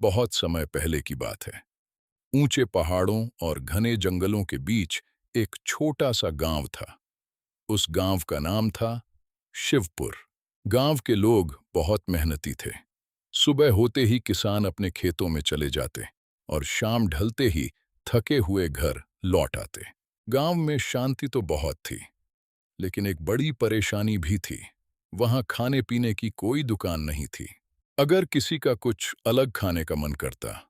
बहुत समय पहले की बात है। ऊंचे पहाड़ों और घने जंगलों के बीच एक छोटा सा गांव था। उस गांव का नाम था शिवपुर। गांव के लोग बहुत मेहनती थे। सुबह होते ही किसान अपने खेतों में चले जाते और शाम ढलते ही थके हुए घर लौट आते। गांव में शांति तो बहुत थी, लेकिन एक बड़ी परेशानी भी थी। वहां खाने पीने की कोई दुकान नहीं थी। अगर किसी का कुछ अलग खाने का मन करता,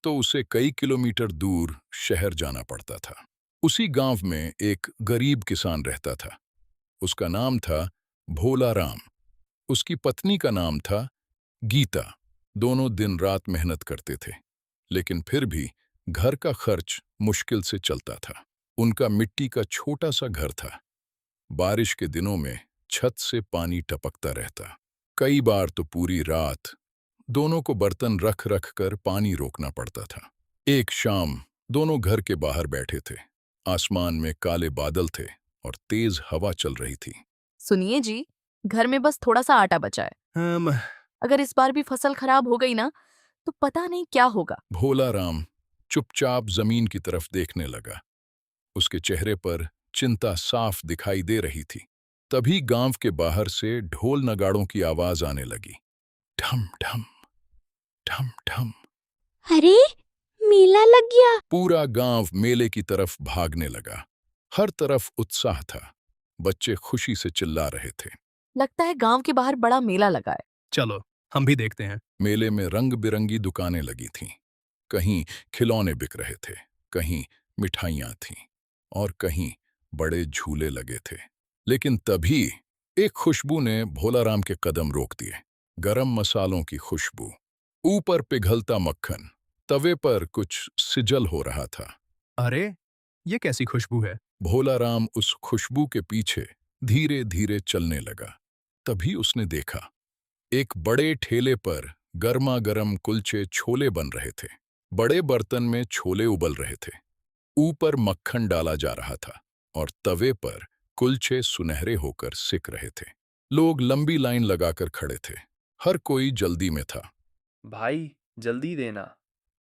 तो उसे कई किलोमीटर दूर शहर जाना पड़ता था। उसी गांव में एक गरीब किसान रहता था। उसका नाम था भोला राम। उसकी पत्नी का नाम था गीता। दोनों दिन रात मेहनत करते थे, लेकिन फिर भी घर का खर्च मुश्किल से चलता था। उनका मिट्टी का छोटा सा घर था। बारिश के दिनों में छत से पानी टपकता रहता। कई बार तो पूरी रात दोनों को बर्तन रख रख कर पानी रोकना पड़ता था। एक शाम दोनों घर के बाहर बैठे थे। आसमान में काले बादल थे और तेज हवा चल रही थी। सुनिए जी, घर में बस थोड़ा सा आटा बचा है। हम अगर इस बार भी फसल खराब हो गई ना, तो पता नहीं क्या होगा। भोला राम चुपचाप जमीन की तरफ देखने लगा। उसके चेहरे पर चिंता साफ दिखाई दे रही थी। तभी गांव के बाहर से ढोल नगाड़ों की आवाज आने लगी। ठम ठम ठम ठम। अरे, मेला लग गया। पूरा गांव मेले की तरफ भागने लगा। हर तरफ उत्साह था। बच्चे खुशी से चिल्ला रहे थे। लगता है गांव के बाहर बड़ा मेला लगा है। चलो हम भी देखते हैं। मेले में रंग बिरंगी दुकानें लगी थीं। कहीं खिलौने बिक रहे थे, कहीं मिठाइयां थीं और कहीं बड़े झूले लगे थे। लेकिन तभी एक खुशबू ने भोलाराम के कदम रोक दिए। गरम मसालों की खुशबू, ऊपर पिघलता मक्खन, तवे पर कुछ सिजल हो रहा था। अरे, ये कैसी खुशबू है? भोलाराम उस खुशबू के पीछे धीरे धीरे चलने लगा। तभी उसने देखा, एक बड़े ठेले पर गर्मा गर्म कुलचे छोले बन रहे थे। बड़े बर्तन में छोले उबल रहे थे। ऊपर मक्खन डाला जा रहा था और तवे पर कुलचे सुनहरे होकर सिक रहे थे। लोग लंबी लाइन लगाकर खड़े थे। हर कोई जल्दी में था। भाई, जल्दी देना।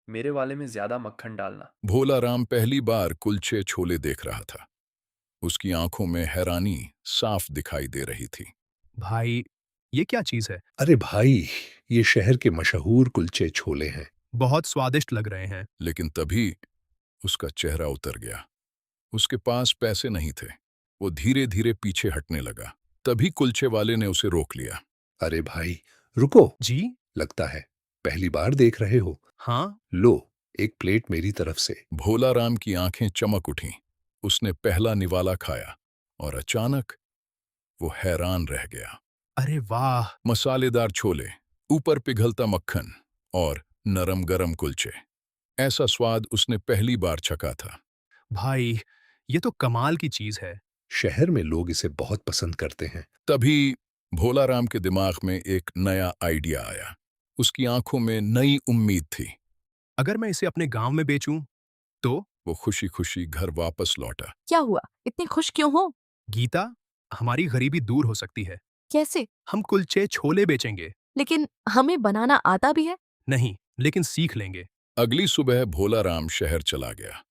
मेरे वाले में ज्यादा मक्खन डालना। भोलाराम पहली बार कुलचे छोले देख रहा था। उसकी आंखों में हैरानी साफ दिखाई दे रही थी। भाई, ये क्या चीज है? अरे भाई, ये शहर के मशहूर कुलचे छोले हैं। बहुत स्वादिष्ट लग रहे हैं। लेकिन तभी उसका चेहरा उतर गया। उसके पास पैसे नहीं थे। वो धीरे धीरे पीछे हटने लगा। तभी कुलचे वाले ने उसे रोक लिया। अरे भाई, रुको। जी? लगता है पहली बार देख रहे हो। हाँ। लो, एक प्लेट मेरी तरफ से। भोलाराम की आंखें चमक उठीं। उसने पहला निवाला खाया और अचानक वो हैरान रह गया। अरे वाह! मसालेदार छोले, ऊपर पिघलता मक्खन और नरम गरम कुलचे। ऐसा स्वाद उसने पहली बार चखा था। भाई, ये तो कमाल की चीज है। शहर में लोग इसे बहुत पसंद करते हैं। तभी भोलाराम के दिमाग में एक नया आइडिया आया। उसकी आंखों में नई उम्मीद थी। अगर मैं इसे अपने गांव में बेचूं, तो? वो खुशी खुशी घर वापस लौटा। क्या हुआ? इतने खुश क्यों हो? गीता, हमारी गरीबी दूर हो सकती है। कैसे? हम कुलचे छोले बेचेंगे। लेकिन हमें बनाना आता भी है। नहीं, लेकिन सीख लेंगे। अगली सुबह भोलाराम शहर चला गया।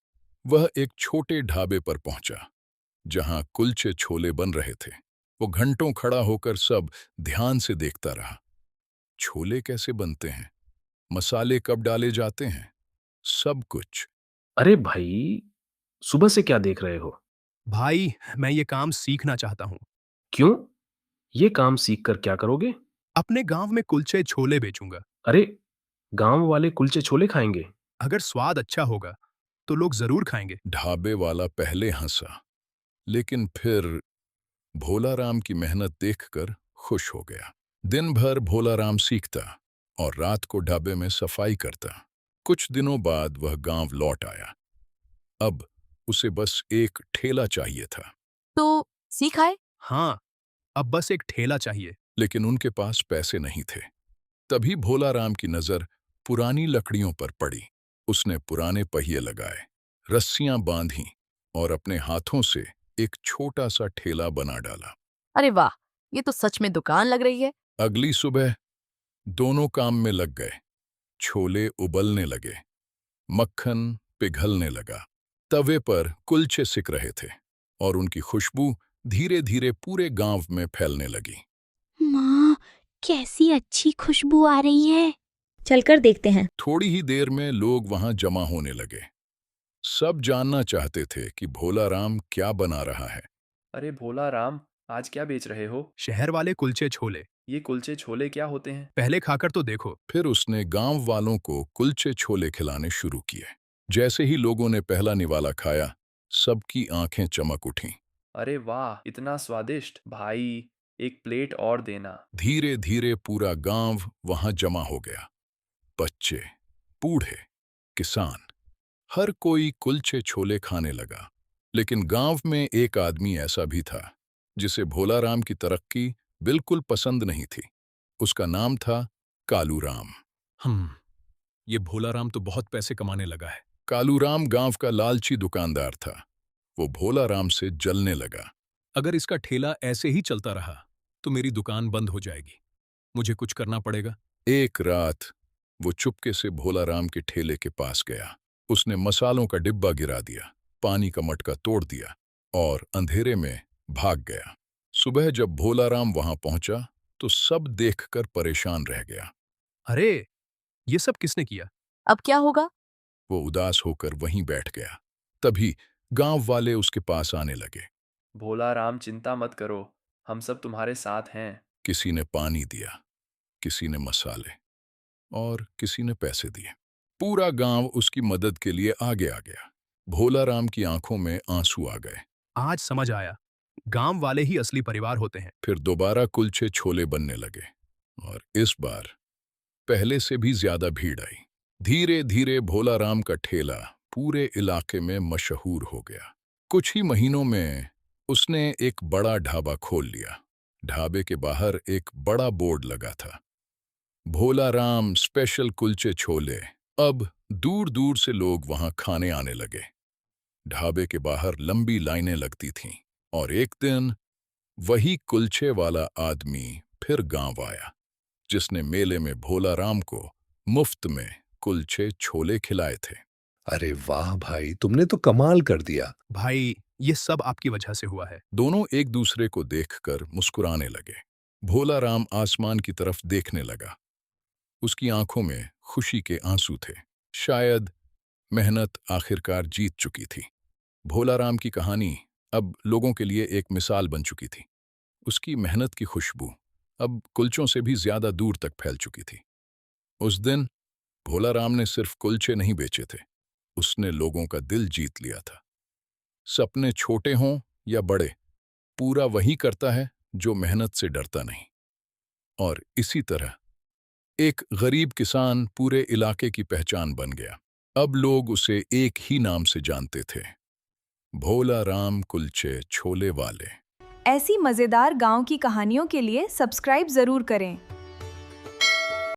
वह एक छोटे ढाबे पर पहुंचा, जहां कुलचे छोले बन रहे थे। वो घंटों खड़ा होकर सब ध्यान से देखता रहा। छोले कैसे बनते हैं, मसाले कब डाले जाते हैं, सब कुछ। अरे भाई, सुबह से क्या देख रहे हो? भाई, मैं ये काम सीखना चाहता हूँ। क्यों? ये काम सीख कर क्या करोगे? अपने गांव में कुलचे छोले बेचूंगा। अरे, गांव वाले कुलचे छोले खाएंगे? अगर स्वाद अच्छा होगा, तो लोग जरूर खाएंगे। ढाबे वाला पहले हंसा, लेकिन फिर भोलाराम की मेहनत देखकर खुश हो गया। दिन भर भोलाराम सीखता और रात को ढाबे में सफाई करता। कुछ दिनों बाद वह गांव लौट आया। अब उसे बस एक ठेला चाहिए था। तो सीख आए? हाँ, अब बस एक ठेला चाहिए। लेकिन उनके पास पैसे नहीं थे। तभी भोलाराम की नजर पुरानी लकड़ियों पर पड़ी। उसने पुराने पहिए लगाए, रस्सियां बांधी और अपने हाथों से एक छोटा सा ठेला बना डाला। अरे वाह, ये तो सच में दुकान लग रही है। अगली सुबह दोनों काम में लग गए। छोले उबलने लगे, मक्खन पिघलने लगा। तवे पर कुलचे सिक रहे थे और उनकी खुशबू धीरे-धीरे पूरे गांव में फैलने लगी। माँ, कैसी अच्छी खुशबू आ रही है। चलकर देखते हैं। थोड़ी ही देर में लोग वहां जमा होने लगे। सब जानना चाहते थे कि भोला राम क्या बना रहा है। अरे भोला राम, आज क्या बेच रहे हो? शहर वाले कुलचे छोले। ये कुलचे छोले क्या होते हैं? पहले खाकर तो देखो। फिर उसने गांव वालों को कुलचे छोले खिलाने शुरू किए। जैसे ही लोगों ने पहला निवाला खाया, सबकी आंखें चमक उठीं। अरे वाह, इतना स्वादिष्ट! भाई, एक प्लेट और देना। धीरे धीरे पूरा गांव वहां जमा हो गया। बच्चे, बूढ़े, किसान, हर कोई कुलचे छोले खाने लगा। लेकिन गांव में एक आदमी ऐसा भी था जिसे भोला राम की तरक्की बिल्कुल पसंद नहीं थी। उसका नाम था कालू राम। ये भोला राम तो बहुत पैसे कमाने लगा है। कालू राम गांव का लालची दुकानदार था। वो भोला राम से जलने लगा। अगर इसका ठेला ऐसे ही चलता रहा तो मेरी दुकान बंद हो जाएगी। मुझे कुछ करना पड़ेगा। एक रात वो चुपके से भोला राम के ठेले के पास गया। उसने मसालों का डिब्बा गिरा दिया, पानी का मटका तोड़ दिया और अंधेरे में भाग गया। सुबह जब भोला राम वहां पहुंचा तो सब देखकर परेशान रह गया। अरे, ये सब किसने किया? अब क्या होगा? वो उदास होकर वहीं बैठ गया। तभी गांव वाले उसके पास आने लगे। भोला राम, चिंता मत करो, हम सब तुम्हारे साथ हैं। किसी ने पानी दिया, किसी ने मसाले और किसी ने पैसे दिए। पूरा गांव उसकी मदद के लिए आगे आ गया। भोला राम की आंखों में आंसू आ गए। आज समझ आया, गांव वाले ही असली परिवार होते हैं। फिर दोबारा कुलचे छोले बनने लगे और इस बार पहले से भी ज्यादा भीड़ आई। धीरे धीरे भोला राम का ठेला पूरे इलाके में मशहूर हो गया। कुछ ही महीनों में उसने एक बड़ा ढाबा खोल लिया। ढाबे के बाहर एक बड़ा बोर्ड लगा था, भोला राम स्पेशल कुलचे छोले। अब दूर दूर से लोग वहां खाने आने लगे। ढाबे के बाहर लंबी लाइनें लगती थीं और एक दिन वही कुलचे वाला आदमी फिर गांव आया, जिसने मेले में भोला राम को मुफ्त में कुलचे छोले खिलाए थे। अरे वाह भाई, तुमने तो कमाल कर दिया। भाई, ये सब आपकी वजह से हुआ है। दोनों एक दूसरे को देखकर मुस्कुराने लगे। भोला राम आसमान की तरफ देखने लगा। उसकी आंखों में खुशी के आंसू थे। शायद मेहनत आखिरकार जीत चुकी थी। भोला राम की कहानी अब लोगों के लिए एक मिसाल बन चुकी थी। उसकी मेहनत की खुशबू अब कुलचों से भी ज्यादा दूर तक फैल चुकी थी। उस दिन भोला राम ने सिर्फ कुलचे नहीं बेचे थे, उसने लोगों का दिल जीत लिया था। सपने छोटे हों या बड़े, पूरा वही करता है जो मेहनत से डरता नहीं। और इसी तरह एक गरीब किसान पूरे इलाके की पहचान बन गया। अब लोग उसे एक ही नाम से जानते थे, भोला राम कुलचे छोले वाले। ऐसी मज़ेदार गांव की कहानियों के लिए सब्सक्राइब ज़रूर करें।